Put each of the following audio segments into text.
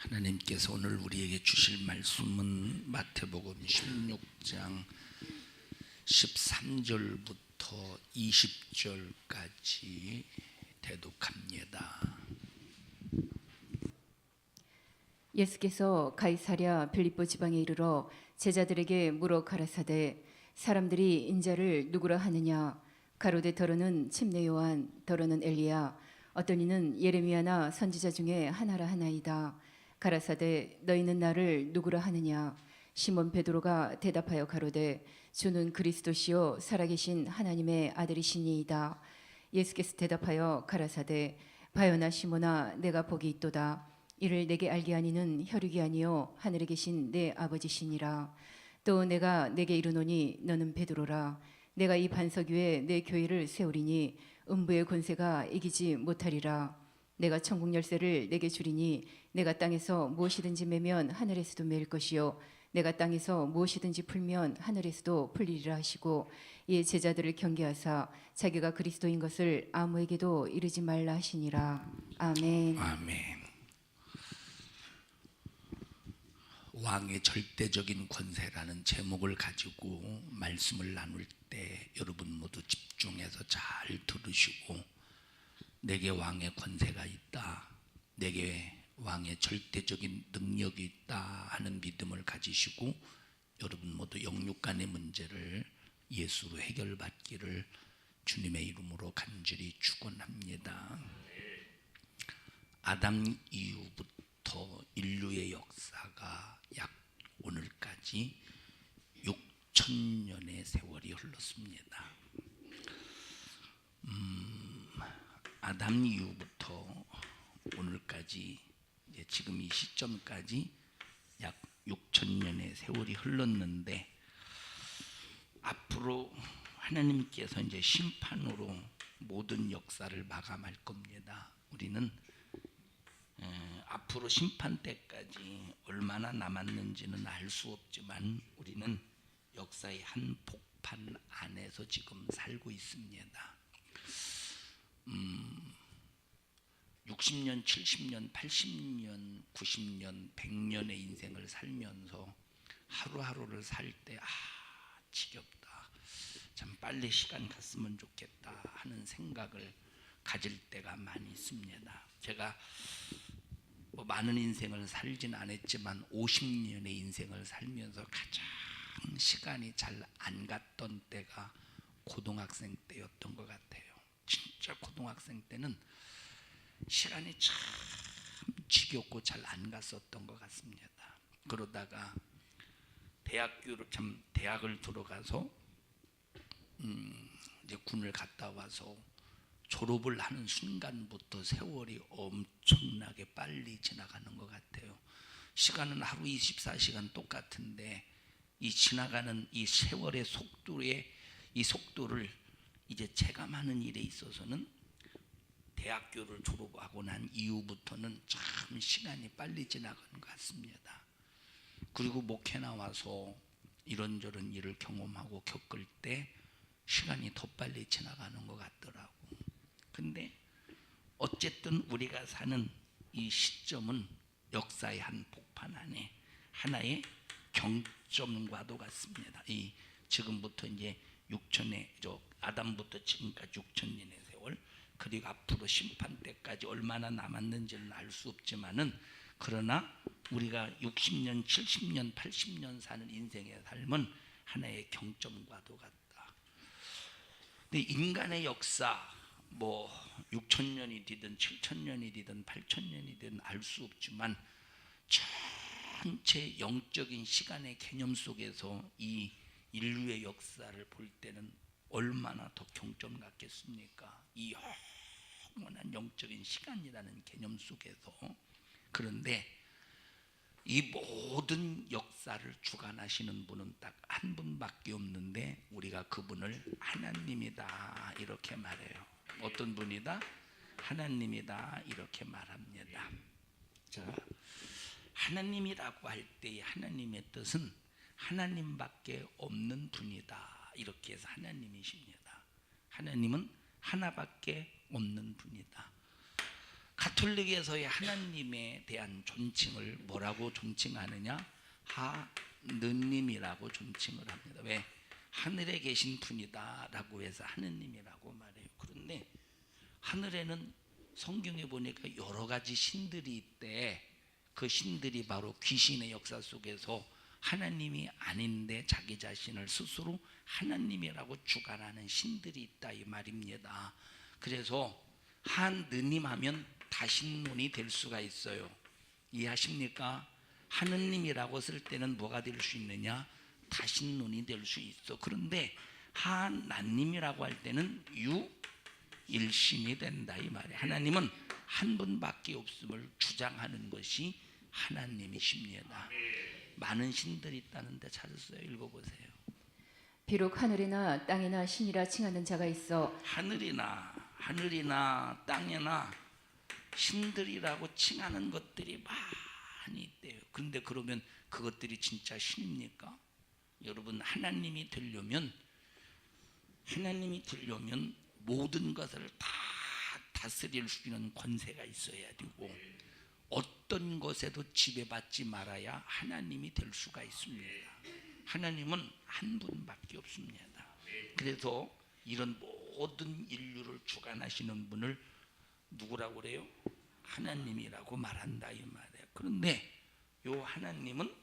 하나님께서 오늘 우리에게 주실 말씀은 마태복음 16장 13절부터 20절까지 대독합니다. 예수께서 가이사랴 빌립보 지방에 이르러 제자들에게 물어 가라사대 사람들이 인자를 누구라 하느냐. 가로되 더러는 침례 요한, 더러는 엘리야, 어떤 이는 예레미야나 선지자 중에 하나라 하나이다. 가라사대 너희는 나를 누구라 하느냐. 시몬 베드로가 대답하여 가로되 주는 그리스도시요 살아계신 하나님의 아들이시니이다. 예수께서 대답하여 가라사대 바요나 시몬아, 내가 복이 있도다. 이를 내게 알게 하니는 혈육이 아니요 하늘에 계신 내 아버지시니라. 또 내가 내게 이르노니 너는 베드로라. 내가 이 반석 위에 내 교회를 세우리니 음부의 권세가 이기지 못하리라. 내가 천국 열쇠를 내게 주리니 내가 땅에서 무엇이든지 매면 하늘에서도 매일 것이요 내가 땅에서 무엇이든지 풀면 하늘에서도 풀리리라 하시고, 이에 제자들을 경계하사 자기가 그리스도인 것을 아무에게도 이르지 말라 하시니라. 아멘. 아멘. 왕의 절대적인 권세라는 제목을 가지고 말씀을 나눌 때 여러분 모두 집중해서 잘 들으시고, 내게 왕의 권세가 있다, 내게 왕의 절대적인 능력이 있다 하는 믿음을 가지시고 여러분 모두 영육간의 문제를 예수로 해결받기를 주님의 이름으로 간절히 축원합니다. 아담 이후부터 인류의 역사가 약 오늘까지 6,000년의 세월이 흘렀습니다. 아담 이후부터 오늘까지, 지금 이 시점까지 약 6,000년의 세월이 흘렀는데, 앞으로 하나님께서 이제 심판으로 모든 역사를 마감할 겁니다. 우리는 앞으로 심판 때까지 얼마나 남았는지는 알 수 없지만 우리는 역사의 한 복판 안에서 지금 살고 있습니다. 60년, 70년, 80년, 90년, 100년의 인생을 살면서 하루하루를 살 때 지겹다, 참 빨리 시간 갔으면 좋겠다 하는 생각을 가질 때가 많이 있습니다. 제가 많은 인생을 살진 않았지만 50년의 인생을 살면서 가장 시간이 잘 안 갔던 때가 고등학생 때였던 것 같아요. 진짜 고등학생 때는 시간이 참 지겹고 잘 안 갔었던 것 같습니다. 그러다가 대학을 들어가서 이제 군을 갔다 와서 졸업을 하는 순간부터 세월이 엄청나게 빨리 지나가는 것 같아요. 시간은 하루 24시간 똑같은데 이 지나가는 이 세월의 속도를 이제 체감하는 일에 있어서는 대학교를 졸업하고 난 이후부터는 참 시간이 빨리 지나가는 것 같습니다. 그리고 목회 나와서 이런저런 일을 경험하고 겪을 때 시간이 더 빨리 지나가는 것 같더라고. 근데 어쨌든 우리가 사는 이 시점은 역사의 한 복판 안에 하나의 경점과도 같습니다. 이 지금부터 이제 6천의 아담부터 지금까지 6,000년의 세월, 그리고 앞으로 심판 때까지 얼마나 남았는지는 알 수 없지만은, 그러나 우리가 60년, 70년, 80년 사는 인생의 삶은 하나의 경점과도 같다. 근데 인간의 역사, 6,000년이 되든 7,000년이 되든 8,000년이 되든 알 수 없지만 전체 영적인 시간의 개념 속에서 이 인류의 역사를 볼 때는 얼마나 더 경점 같겠습니까? 이 영원한 영적인 시간이라는 개념 속에서. 그런데 이 모든 역사를 주관하시는 분은 딱 한 분밖에 없는데 우리가 그분을 하나님이다 이렇게 말해요. 어떤 분이다? 하나님이다 이렇게 말합니다. 자, 하나님이라고 할 때의 하나님의 뜻은 하나님밖에 없는 분이다 이렇게 해서 하나님이십니다. 하나님은 하나밖에 없는 분이다. 가톨릭에서의 하나님에 대한 존칭을 뭐라고 존칭하느냐? 하느님이라고 존칭을 합니다. 왜? 하늘에 계신 분이다라고 해서 하느님이라고 말해요. 그런데 하늘에는 성경에 보니까 여러 가지 신들이 있대. 그 신들이 바로 귀신의 역사 속에서 하나님이 아닌데 자기 자신을 스스로 하나님이라고 주관하는 신들이 있다 이 말입니다. 그래서 하느님 하면 다신론이 될 수가 있어요. 이해하십니까? 하느님이라고 쓸 때는 뭐가 될 수 있느냐? 다신론이 될 수 있어. 그런데 하나님이라고 할 때는 유일신이 된다 이 말이에요. 하나님은 한 분밖에 없음을 주장하는 것이 하나님이십니다. 많은 신들이 있다는데 찾았어요? 읽어보세요. 비록 하늘이나 땅이나 신이라 칭하는 자가 있어 하늘이나 땅이나 신들이라고 칭하는 것들이 많이 있대요. 그런데 그러면 그것들이 진짜 신입니까? 여러분, 하나님이 되려면 모든 것을 다 다스릴 수 있는 권세가 있어야 되고 어떤 것에도 지배받지 말아야 하나님이 될 수가 있습니다. 하나님은 한 분밖에 없습니다. 그래서 이런 모든 인류를 주관하시는 분을 누구라고 그래요? 하나님이라고 말한다 이 말이에요. 그런데 요 하나님은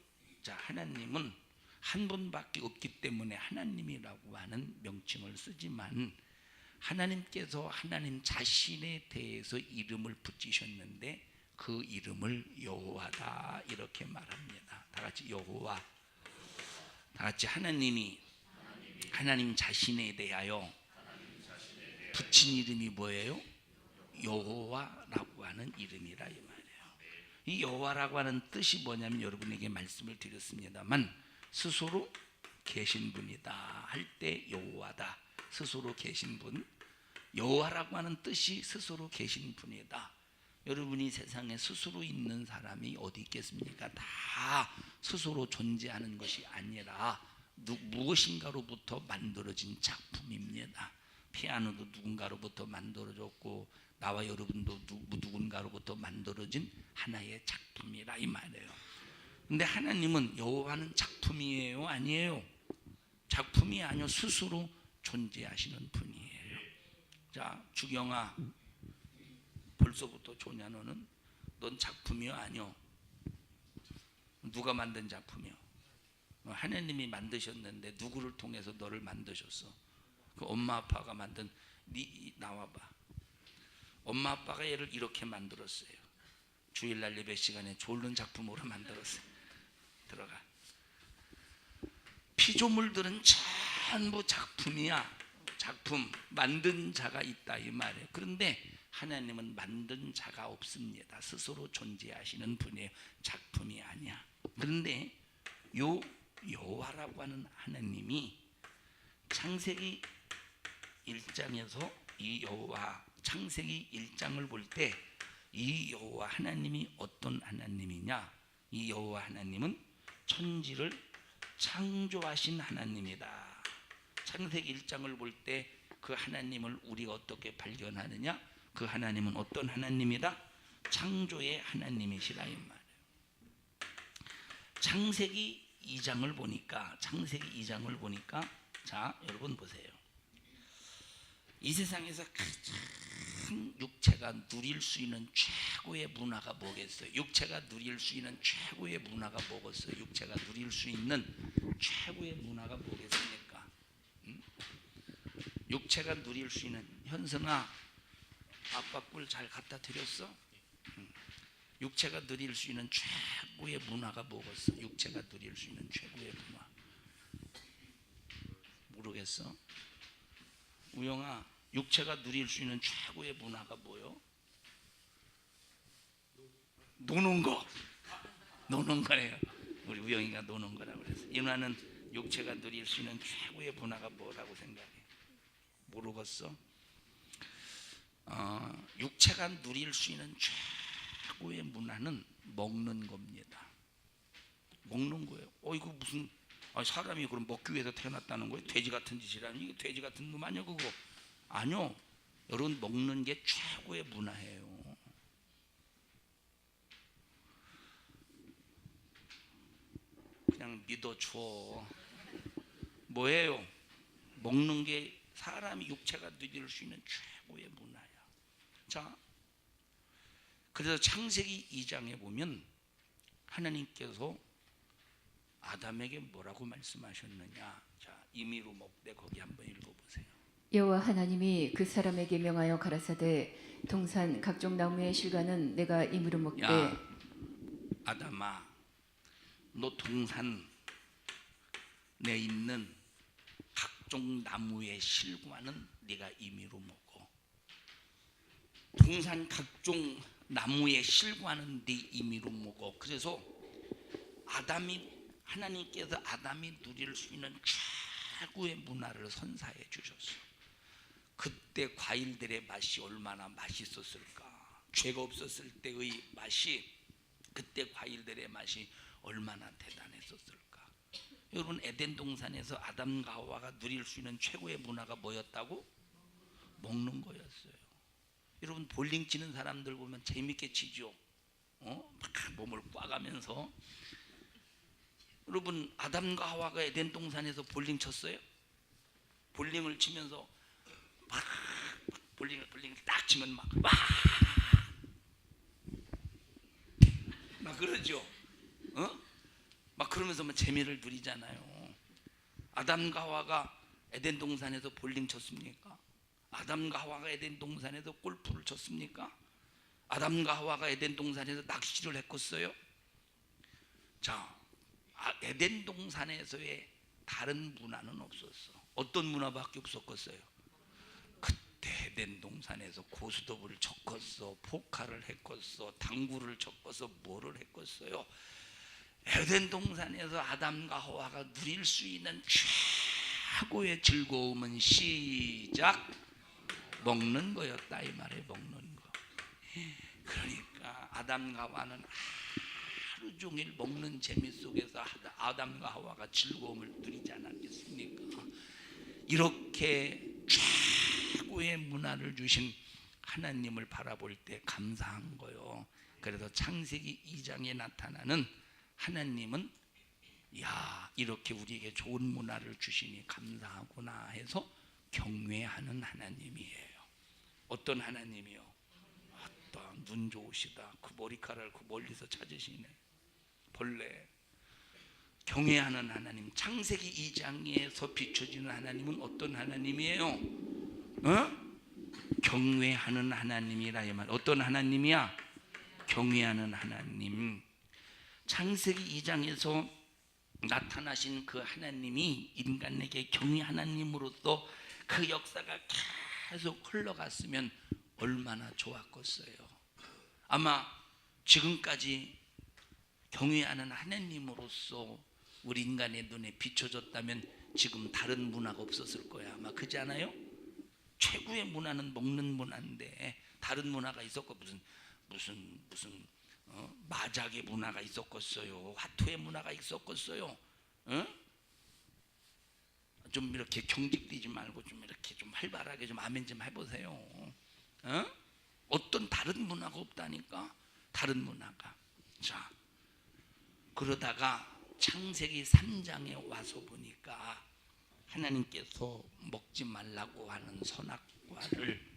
한 분밖에 없기 때문에 하나님이라고 하는 명칭을 쓰지만 하나님께서 하나님 자신에 대해서 이름을 붙이셨는데 그 이름을 여호와다 이렇게 말합니다. 다 같이 여호와. 다 같이 하나님이 하나님 자신에 대하여 붙인 이름이 뭐예요? 여호와라고 하는 이름이라 이 말이에요. 이 여호와라고 하는 뜻이 뭐냐면 여러분에게 말씀을 드렸습니다만 스스로 계신 분이다 할 때 여호와다. 스스로 계신 분. 여호와라고 하는 뜻이 스스로 계신 분이다. 여러분이 세상에 스스로 있는 사람이 어디 있겠습니까? 다 스스로 존재하는 것이 아니라 무엇인가로부터 만들어진 작품입니다. 피아노도 누군가로부터 만들어졌고 나와 여러분도 누군가로부터 만들어진 하나의 작품이라 이 말이에요. 근데 하나님은 여호와는 작품이에요? 아니에요? 작품이 아니요 스스로 존재하시는 분이에요. 자, 주경아, 벌써부터 조냐 너는? 넌 작품이요? 아니요? 누가 만든 작품이요? 하나님이 만드셨는데 누구를 통해서 너를 만드셨어? 그 엄마 아빠가 만든 나와봐. 엄마 아빠가 얘를 이렇게 만들었어요. 주일날 예배 시간에 좋은 작품으로 만들었어요. 들어가. 피조물들은 전부 작품이야. 작품, 만든 자가 있다 이 말이에요. 그런데 하나님은 만든 자가 없습니다. 스스로 존재하시는 분이에요. 작품이 아니야. 그런데 여호와라고 하는 하나님이 창세기 1장에서 이 여호와 창세기 1장을 볼 때 이 여호와 하나님이 어떤 하나님이냐? 이 여호와 하나님은 천지를 창조하신 하나님이다. 창세기 1장을 볼 때 그 하나님을 우리가 어떻게 발견하느냐? 그 하나님은 어떤 하나님이다? 창조의 하나님이시라 이 말이에요. 창세기 2장을 보니까 자, 여러분 보세요. 이 세상에서 가장 육체가 누릴 수 있는 최고의 문화가 뭐겠어요? 육체가 누릴 수 있는 최고의 문화가 뭐겠어요? 육체가 누릴 수 있는 최고의 문화가 뭐겠습니까? 육체가 누릴 수 있는, 현승아 아빠 꿀 잘 갖다 드렸어? 육체가 누릴 수 있는 최고의 문화가 뭐겠어? 육체가 누릴 수 있는 최고의 문화 모르겠어? 우영아, 육체가 누릴 수 있는 최고의 문화가 뭐요? 노는 거예요. 우리 우영이가 노는 거라고 그랬어. 이 누나는 육체가 누릴 수 있는 최고의 문화가 뭐라고 생각해? 모르겠어? 육체가 누릴 수 있는 최고의 문화는 먹는 겁니다. 먹는 거예요. 이거 무슨 사람이 그럼 먹기 위해서 태어났다는 거예요? 돼지 같은 짓이라니. 이게 돼지 같은 놈 아니야 그거? 아니요. 여러분, 먹는 게 최고의 문화예요. 그냥 믿어줘. 뭐예요? 먹는 게 사람이 육체가 누릴 수 있는 최고의 문화야. 자, 그래서 창세기 2장에 보면 하나님께서 아담에게 뭐라고 말씀하셨느냐. 자, 임의로 먹되 거기 한번 읽어보세요. 여호와 하나님이 그 사람에게 명하여 가라사대 동산 각종 나무의 실과는 내가 임으로 먹되 야, 아담아, 너 동산 내 있는 각종 나무의 실과는 네가 임의로 먹어. 동산 각종 나무의 실과는 네 임의로 먹어. 그래서 하나님께서 아담이 누릴 수 있는 최고의 문화를 선사해 주셨어. 그때 과일들의 맛이 얼마나 맛있었을까. 죄가 없었을 때의 맛이, 그때 과일들의 맛이 얼마나 대단했었을까. 여러분, 에덴 동산에서 아담과 하와가 누릴 수 있는 최고의 문화가 뭐였다고? 먹는 거였어요. 여러분, 볼링 치는 사람들 보면 재밌게 치죠. 막 몸을 꽈가면서. 여러분, 아담과 하와가 에덴 동산에서 볼링 쳤어요? 볼링을 치면서 막 볼링을 딱 치면 막 그러죠. 막 그러면서 막 재미를 누리잖아요. 아담과 하와가 에덴 동산에서 볼링 쳤습니까? 아담과 하와가 에덴 동산에서 골프를 쳤습니까? 아담과 하와가 에덴 동산에서 낚시를 했겠어요? 자, 에덴 동산에서의 다른 문화는 없었어. 어떤 문화밖에 없었겠어요? 그때 에덴 동산에서 고스톱을 쳤겠어, 포카를 했겠어, 당구를 쳤겠어, 뭐를 했겠어요? 에덴 동산에서 아담과 하와가 누릴 수 있는 최고의 즐거움은 시작 먹는 거였다, 이 말에. 먹는 거. 그러니까 아담과 하와는 하루 종일 먹는 재미 속에서 아담과 하와가 즐거움을 누리지 않았겠습니까? 이렇게 최고의 문화를 주신 하나님을 바라볼 때 감사한 거요. 그래서 창세기 2장에 나타나는 하나님은 야, 이렇게 우리에게 좋은 문화를 주시니 감사하구나 해서 경외하는 하나님이에요. 어떤 하나님이요? 아따, 눈 좋으시다. 그 머리카락을 그 멀리서 찾으시네. 벌레. 경외하는 하나님. 창세기 2장에서 비춰지는 하나님은 어떤 하나님이에요? 경외하는 하나님이라 이 말. 어떤 하나님이야? 경외하는 하나님. 창세기 2장에서 나타나신 그 하나님이 인간에게 경외 하나님으로서 그 역사가 계속 흘러갔으면 얼마나 좋았겠어요. 아마 지금까지 경외하는 하나님으로서 우리 인간의 눈에 비춰졌다면 지금 다른 문화가 없었을 거야. 아마 그렇지 않아요? 최고의 문화는 먹는 문화인데 다른 문화가 있었고 무슨 마작의 문화가 있었겠어요? 화투의 문화가 있었겠어요? 좀 이렇게 경직되지 말고 좀 이렇게 좀 활발하게 좀 아멘 좀 해보세요. 어떤 다른 문화가 없다니까. 다른 문화가. 자, 그러다가 창세기 3장에 와서 보니까 하나님께서 먹지 말라고 하는 선악과를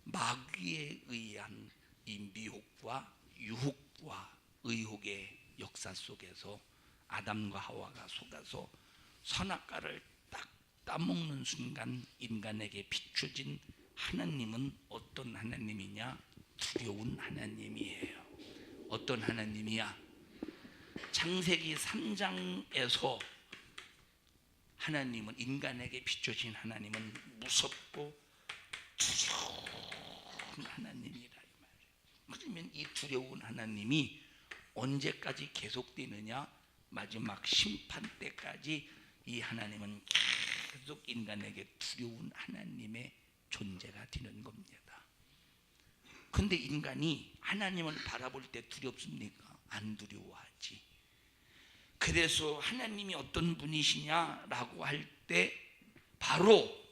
마귀에 의한 이 미혹과 유혹과 의혹의 역사 속에서 아담과 하와가 속아서 선악과를 딱 따먹는 순간 인간에게 비춰진 하나님은 어떤 하나님이냐? 두려운 하나님이에요. 어떤 하나님이야? 창세기 3장에서 하나님은, 인간에게 비춰진 하나님은 무섭고 두려운 하나님이라 이 말이에요. 그러면 이 두려운 하나님이 언제까지 계속되느냐? 마지막 심판 때까지 이 하나님은 계속 인간에게 두려운 하나님의 존재가 되는 겁니다. 근데 인간이 하나님을 바라볼 때 두렵습니까? 안 두려워하지. 그래서 하나님이 어떤 분이시냐라고 할 때 바로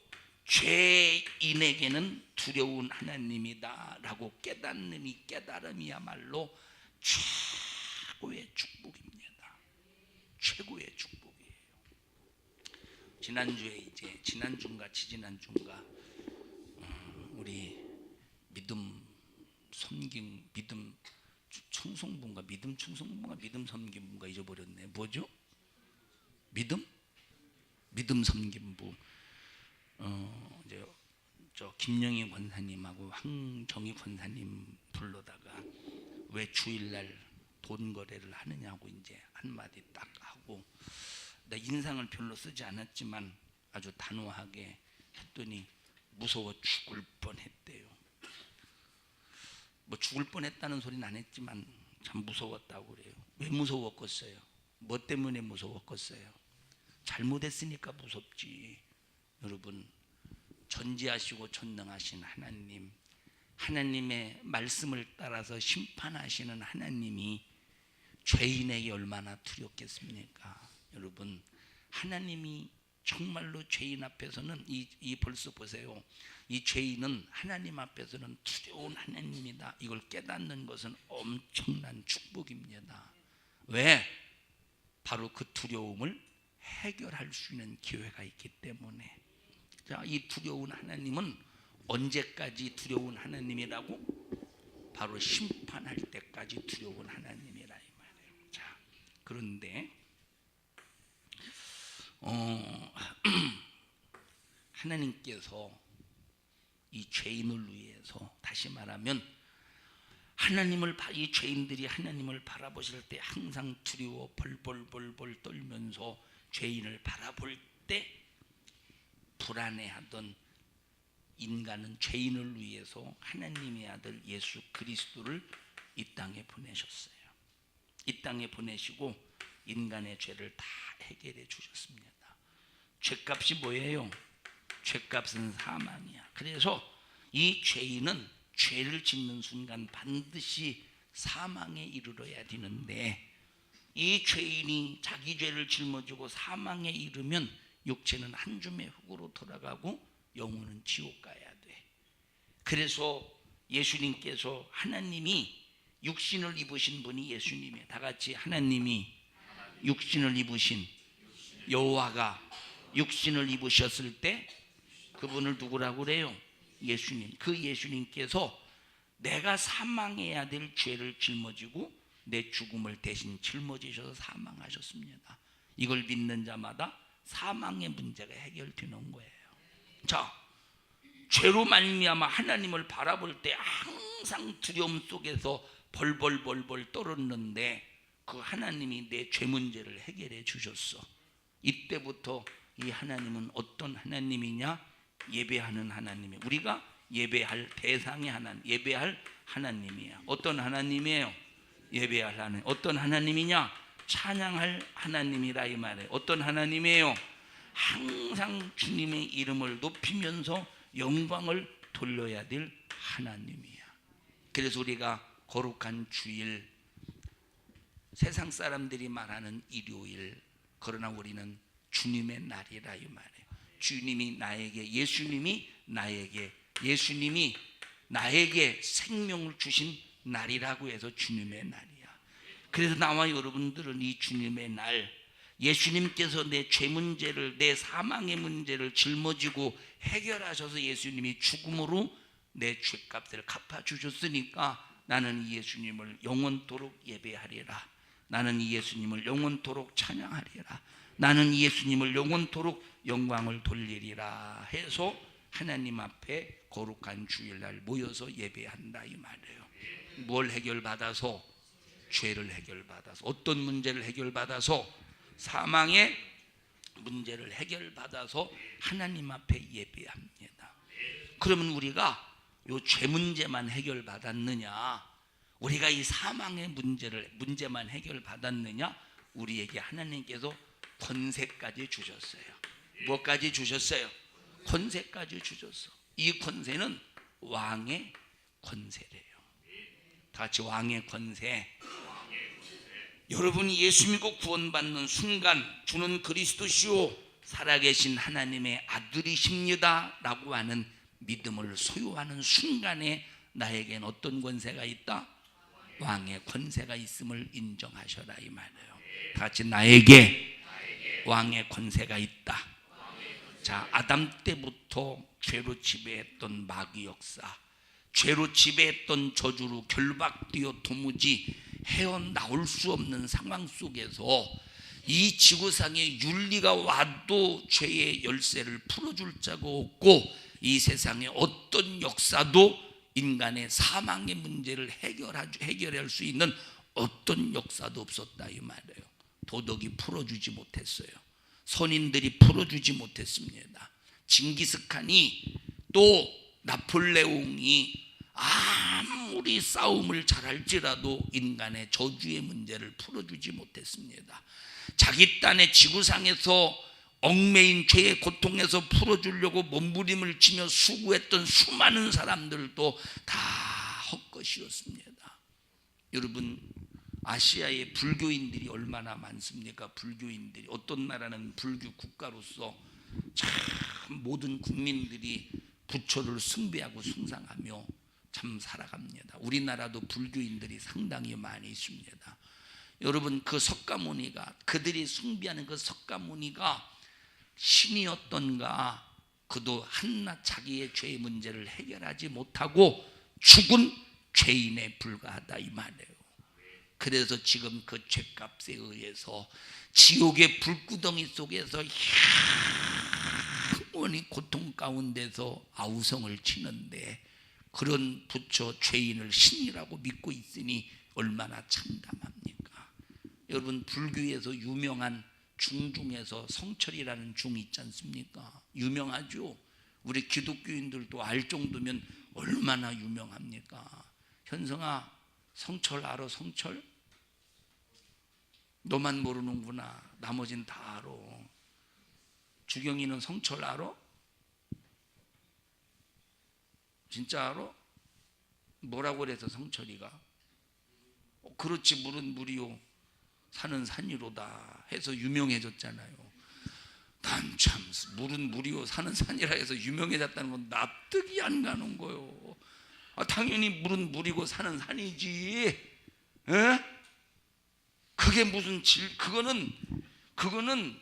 죄인에게는 두려운 하나님이다라고 깨닫는 이 깨달음이야말로 최고의 축복입니다. 최고의 축복이에요. 지난주인가 지지난주인가 우리 믿음 충성부인가 믿음 섬김부인가 잊어버렸네. 뭐죠? 믿음 섬김부. 이제 저 김영희 권사님하고 황정희 권사님 불러다가 왜 주일날 돈 거래를 하느냐고 이제 한마디 딱 하고, 내 인상을 별로 쓰지 않았지만 아주 단호하게 했더니 무서워 죽을 뻔했대요. 뭐 죽을 뻔했다는 소리는 안 했지만 참 무서웠다고 그래요. 왜 무서웠겠어요? 뭐 때문에 무서웠겠어요? 잘못했으니까 무섭지. 여러분, 전지하시고 전능하신 하나님, 하나님의 말씀을 따라서 심판하시는 하나님이 죄인에게 얼마나 두렵겠습니까? 여러분, 하나님이 정말로 죄인 앞에서는 이 벌써 보세요. 이 죄인은 하나님 앞에서는 두려운 하나님이다. 이걸 깨닫는 것은 엄청난 축복입니다. 왜? 바로 그 두려움을 해결할 수 있는 기회가 있기 때문에. 자, 이 두려운 하나님은 언제까지 두려운 하나님이라고? 바로 심판할 때까지 두려운 하나님이라 이 말이에요. 자, 그런데 하나님께서 이 죄인을 위해서, 다시 말하면 이 죄인들이 하나님을 바라보실 때 항상 두려워 벌벌 떨면서 죄인을 바라볼 때 불안해하던 인간은 죄인을 위해서 하나님의 아들 예수 그리스도를 이 땅에 보내셨어요. 이 땅에 보내시고 인간의 죄를 다 해결해 주셨습니다. 죄값이 뭐예요? 죄값은 사망이야. 그래서 이 죄인은 죄를 짓는 순간 반드시 사망에 이르러야 되는데, 이 죄인이 자기 죄를 짊어지고 사망에 이르면 육체는 한 줌의 흙으로 돌아가고 영혼은 지옥 가야 돼. 그래서 예수님께서, 하나님이 육신을 입으신 분이 예수님이에요. 다 같이 하나님이 육신을 입으신, 여호와가 육신을 입으셨을 때 그분을 누구라고 그래요? 예수님. 그 예수님께서 내가 사망해야 될 죄를 짊어지고 내 죽음을 대신 짊어지셔서 사망하셨습니다. 이걸 믿는 자마다 사망의 문제가 해결되는 거예요. 자, 죄로 말미암아 하나님을 바라볼 때 항상 두려움 속에서 벌벌 떨었는데 그 하나님이 내 죄 문제를 해결해 주셨어. 이때부터 이 하나님은 어떤 하나님이냐? 예배하는 하나님이에요. 우리가 예배할 대상의 하나님, 예배할 하나님이야. 어떤 하나님이에요? 예배할 하나님. 어떤 하나님이냐? 찬양할 하나님이라 이 말이에요. 어떤 하나님이에요? 항상 주님의 이름을 높이면서 영광을 돌려야 될 하나님이야. 그래서 우리가 거룩한 주일, 세상 사람들이 말하는 일요일, 그러나 우리는 주님의 날이라 이 말이에요. 주님이 나에게, 예수님이 나에게 생명을 주신 날이라고 해서 주님의 날이야. 그래서 나와 여러분들은 이 주님의 날, 예수님께서 내 죄 문제를, 내 사망의 문제를 짊어지고 해결하셔서 예수님이 죽음으로 내 죄값을 갚아주셨으니까 나는 이 예수님을 영원토록 예배하리라. 나는 이 예수님을 영원토록 찬양하리라. 나는 이 예수님을 영원토록 영광을 돌리리라 해서 하나님 앞에 거룩한 주일날 모여서 예배한다 이 말이에요. 뭘 해결받아서? 죄를 해결받아서. 어떤 문제를 해결받아서? 사망의 문제를 해결받아서 하나님 앞에 예배합니다. 그러면 우리가 이 죄 문제만 해결받았느냐? 우리가 이 사망의 문제만 해결받았느냐? 우리에게 하나님께서 권세까지 주셨어요. 뭐까지 주셨어요? 권세까지 주셨어. 이 권세는 왕의 권세래요. 다 같이 왕의 권세. 여러분이 예수 믿고 구원받는 순간 주는 그리스도시요 살아계신 하나님의 아들이십니다 라고 하는 믿음을 소유하는 순간에 나에겐 어떤 권세가 있다? 왕의 권세가 있음을 인정하셔라 이 말이에요. 다 같이 나에게 왕의 권세가 있다. 자, 아담 때부터 죄로 지배했던 마귀 역사, 죄로 지배했던 저주로 결박되어 도무지 헤어나올 수 없는 상황 속에서 이 지구상에 윤리가 와도 죄의 열쇠를 풀어줄 자가 없고 이 세상에 어떤 역사도 인간의 사망의 문제를 해결할 수 있는 어떤 역사도 없었다 이 말이에요. 도덕이 풀어주지 못했어요. 선인들이 풀어주지 못했습니다. 징기스칸이 또 나폴레옹이 아무리 싸움을 잘할지라도 인간의 저주의 문제를 풀어주지 못했습니다. 자기 딴의 지구상에서 얽매인 죄의 고통에서 풀어주려고 몸부림을 치며 수고했던 수많은 사람들도 다 헛것이었습니다. 여러분, 아시아의 불교인들이 얼마나 많습니까? 불교인들이, 어떤 나라는 불교 국가로서 참 모든 국민들이 부처를 숭배하고 숭상하며 참 살아갑니다. 우리나라도 불교인들이 상당히 많이 있습니다. 여러분, 그 석가모니가, 그들이 숭배하는 그 석가모니가 신이었던가, 그도 한낱 자기의 죄의 문제를 해결하지 못하고 죽은 죄인에 불과하다 이 말이에요. 그래서 지금 그 죄값에 의해서 지옥의 불구덩이 속에서 영원히 고통 가운데서 아우성을 치는데, 그런 부처 죄인을 신이라고 믿고 있으니 얼마나 참담합니까? 여러분, 불교에서 유명한 중 중에서 성철이라는 중이 있지 않습니까? 유명하죠. 우리 기독교인들도 알 정도면 얼마나 유명합니까? 현성아, 성철 알아? 성철? 너만 모르는구나. 나머진 다 알아. 주경이는 성철 알아? 진짜 알아? 뭐라고 그래서 성철이가? 그렇지, 물은 물이요 산은 산이로다 해서 유명해졌잖아요. 난 참 물은 물이요 산은 산이라 해서 유명해졌다는 건 납득이 안 가는 거요. 당연히 물은 물이고 산은 산이지. 에? 그게 무슨 그거는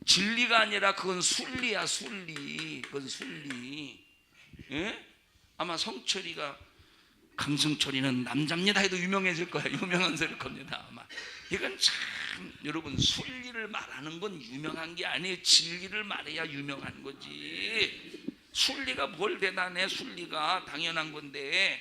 진리가 아니라 그건 순리야, 순리. 그건 순리. 에? 아마 성철이가 강승철이는 남자입니다 해도 유명해질 거야. 유명한 겁니다 아마. 이건 참, 여러분, 순리를 말하는 건 유명한 게 아니에요. 진리를 말해야 유명한 거지. 순리가 뭘 대단해. 순리가 당연한 건데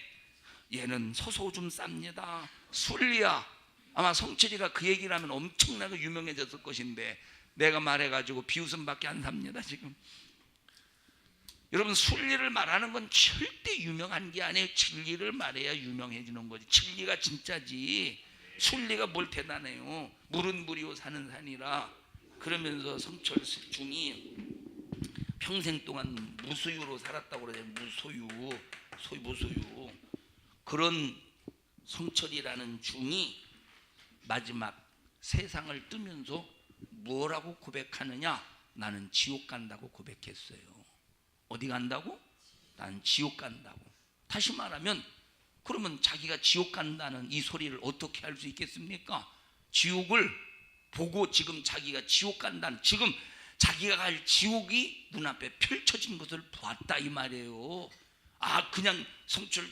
얘는 서소좀 쌉니다. 순리야. 아마 성철이가 그 얘기를 하면 엄청나게 유명해졌을 것인데 내가 말해가지고 비웃음밖에 안 삽니다 지금. 여러분, 순리를 말하는 건 절대 유명한 게 아니에요. 진리를 말해야 유명해지는 거지. 진리가 진짜지. 순리가 뭘 대단해요. 물은 물이요 산은 산이라. 그러면서 성철 중이 평생 동안 무소유로 살았다고 그러잖아요. 무소유. 그런 성철이라는 중이 마지막 세상을 뜨면서 뭐라고 고백하느냐? 나는 지옥 간다고 고백했어요. 어디 간다고? 나는 지옥 간다고. 다시 말하면, 그러면 자기가 지옥 간다는 이 소리를 어떻게 할 수 있겠습니까? 지옥을 보고 지금 자기가 지옥 간다는, 지금 자기가 갈 지옥이 눈앞에 펼쳐진 것을 보았다 이 말이에요. 그냥 성철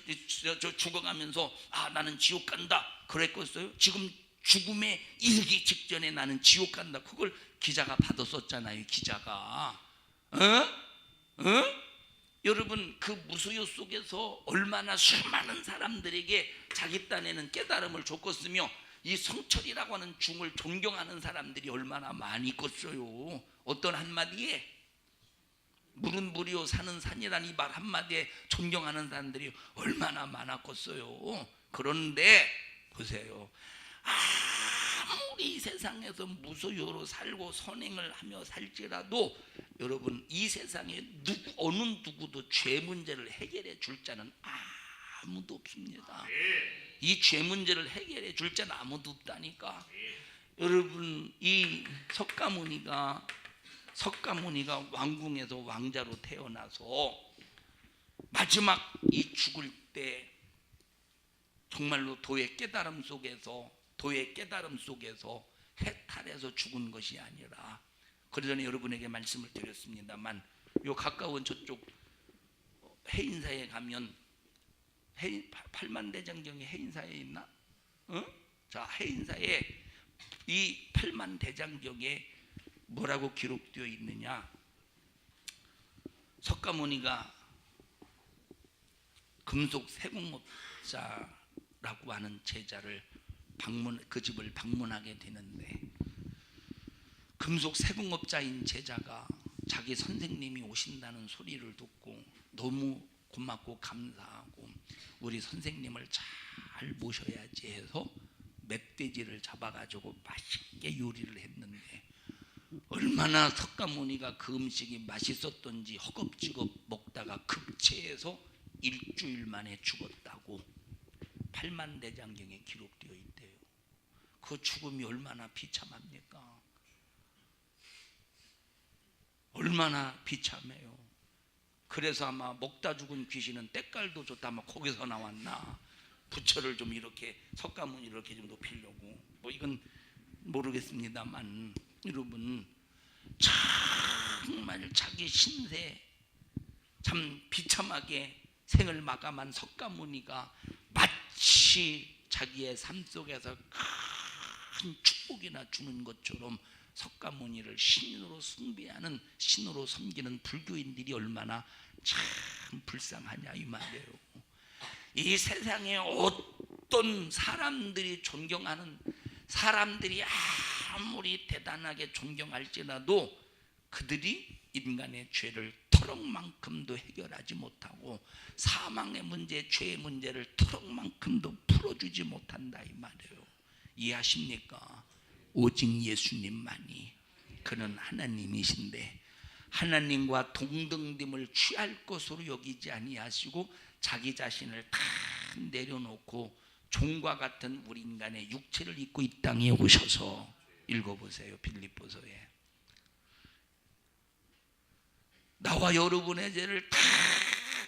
죽어가면서 나는 지옥 간다 그랬겠어요? 지금 죽음에 이르기 직전에 나는 지옥 간다, 그걸 기자가 받았었잖아요. 기자가. 여러분, 그 무소유 속에서 얼마나 수많은 사람들에게 자기 딴에는 깨달음을 줬겠으며 이 성철이라고 하는 중을 존경하는 사람들이 얼마나 많이 있겠어요. 어떤 한마디에 물은 물이요 산은 산이라는 이 말 한마디에 존경하는 사람들이 얼마나 많았겠어요. 그런데 보세요, 아무리 이 세상에서 무소유로 살고 선행을 하며 살지라도 여러분, 이 세상에 어느 누구도 죄 문제를 해결해 줄 자는 아무도 없습니다. 이 죄 문제를 해결해 줄 자는 아무도 없다니까. 여러분, 이 석가모니가 왕궁에서 왕자로 태어나서 마지막 이 죽을 때 정말로 도의 깨달음 속에서 해탈해서 죽은 것이 아니라, 그러전에 여러분에게 말씀을 드렸습니다만 요 가까운 저쪽 해인사에 가면 팔만대장경이 해인사에 있나? 자, 해인사에 이 팔만대장경에 뭐라고 기록되어 있느냐? 석가모니가 금속 세공업자라고 하는 제자를 그 집을 방문하게 되는데, 금속 세공업자인 제자가 자기 선생님이 오신다는 소리를 듣고 너무 고맙고 감사하고 우리 선생님을 잘 모셔야지 해서 멧돼지를 잡아가지고 맛있게 요리를 했는데, 얼마나 석가모니가 그 음식이 맛있었던지 허겁지겁 먹다가 급체해서 일주일 만에 죽었다고 팔만대장경에 기록되어 있대요. 그 죽음이 얼마나 비참합니까? 얼마나 비참해요. 그래서 아마 먹다 죽은 귀신은 때깔도 좋다, 아마 거기서 나왔나. 부처를 좀 이렇게 석가모니 이렇게 좀 높이려고, 뭐 이건 모르겠습니다만, 여러분 정말 자기 신세 참 비참하게 생을 마감한 석가모니가 마치 자기의 삶 속에서 큰 축복이나 주는 것처럼 석가모니를 신으로 숭배하는, 신으로 섬기는 불교인들이 얼마나 참 불쌍하냐 이 말이에요. 이 세상에 어떤 사람들이 존경하는, 사람들이 아무리 대단하게 존경할지라도 그들이 인간의 죄를 터럭만큼도 해결하지 못하고 사망의 문제, 죄의 문제를 터럭만큼도 풀어주지 못한다 이 말이에요. 이해하십니까? 오직 예수님만이, 그는 하나님이신데 하나님과 동등됨을 취할 것으로 여기지 아니하시고 자기 자신을 다 내려놓고 종과 같은 우리 인간의 육체를 입고 이 땅에 오셔서, 읽어보세요. 빌립보서에 나와 여러분의 죄를 다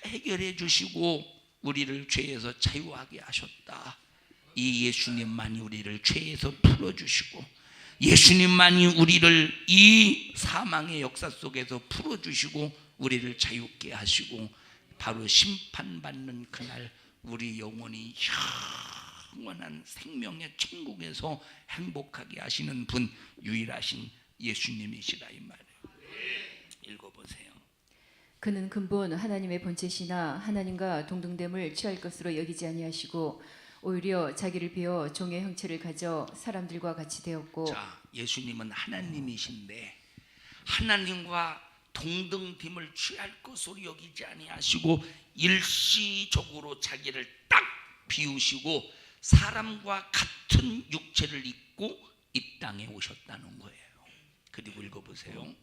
해결해 주시고 우리를 죄에서 자유하게 하셨다. 이 예수님만이 우리를 죄에서 풀어주시고, 예수님만이 우리를 이 사망의 역사 속에서 풀어주시고 우리를 자유케 하시고, 바로 심판받는 그날 우리 영혼이 영원한 생명의 천국에서 행복하게 하시는 분, 유일하신 예수님이시라 이 말이에요. 읽어보세요. 그는 근본 하나님의 본체시나 하나님과 동등됨을 취할 것으로 여기지 아니하시고 오히려 자기를 비워 종의 형체를 가져 사람들과 같이 되었고. 자, 예수님은 하나님이신데 하나님과 동등됨을 취할 것으로 여기지 아니하시고 일시적으로 자기를 딱 비우시고 사람과 같은 육체를 입고 이 땅에 오셨다는 거예요. 그리고 읽어보세요.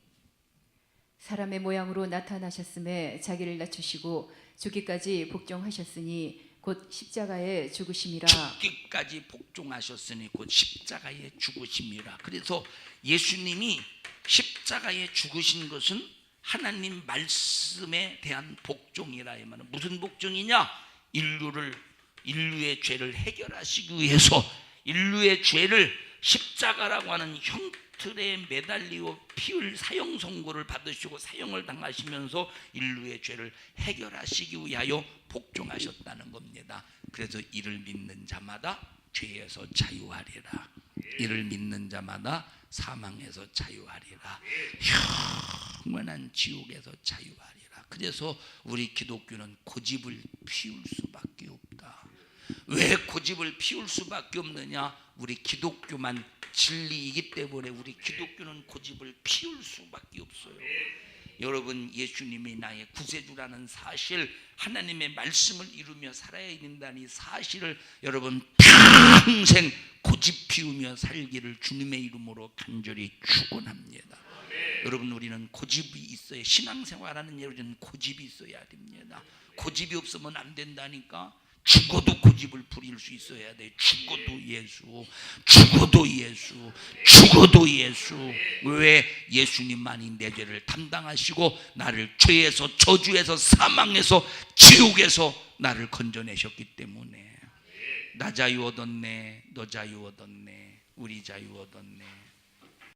사람의 모양으로 나타나셨음에 자기를 낮추시고 죽기까지 복종하셨으니 곧 십자가에 죽으심이라. 죽기까지 복종하셨으니 곧 십자가에 죽으심이라. 그래서 예수님이 십자가에 죽으신 것은 하나님 말씀에 대한 복종이라. 이 말은 무슨 복종이냐? 인류의 죄를 해결하시기 위해서 인류의 죄를 십자가라고 하는 형틀에 매달리고 피흘 사형 선고를 받으시고 사형을 당하시면서 인류의 죄를 해결하시기 위하여 복종하셨다는 겁니다. 그래서 이를 믿는 자마다 죄에서 자유하리라. 이를 믿는 자마다 사망에서 자유하리라. 영원한 지옥에서 자유하리라. 그래서 우리 기독교는 고집을 피울 수밖에 없다. 왜 고집을 피울 수밖에 없느냐? 우리 기독교만 진리이기 때문에 우리 기독교는 고집을 피울 수밖에 없어요. 여러분, 예수님이 나의 구세주라는 사실, 하나님의 말씀을 이루며 살아야 된다는 사실을 여러분 평생 고집 피우며 살기를 주님의 이름으로 간절히 축원합니다. 여러분, 우리는 고집이 있어야, 신앙생활하는 여러분 고집이 있어야 됩니다. 고집이 없으면 안 된다니까. 죽어도 고집을 부릴 수 있어야 돼. 죽어도 예수, 죽어도 예수, 죽어도 예수. 왜? 예수님만이 내 죄를 담당하시고 나를 죄에서, 저주에서, 사망에서, 지옥에서 나를 건져내셨기 때문에. 나 자유 얻었네, 너 자유 얻었네. 우리 자유 얻었네.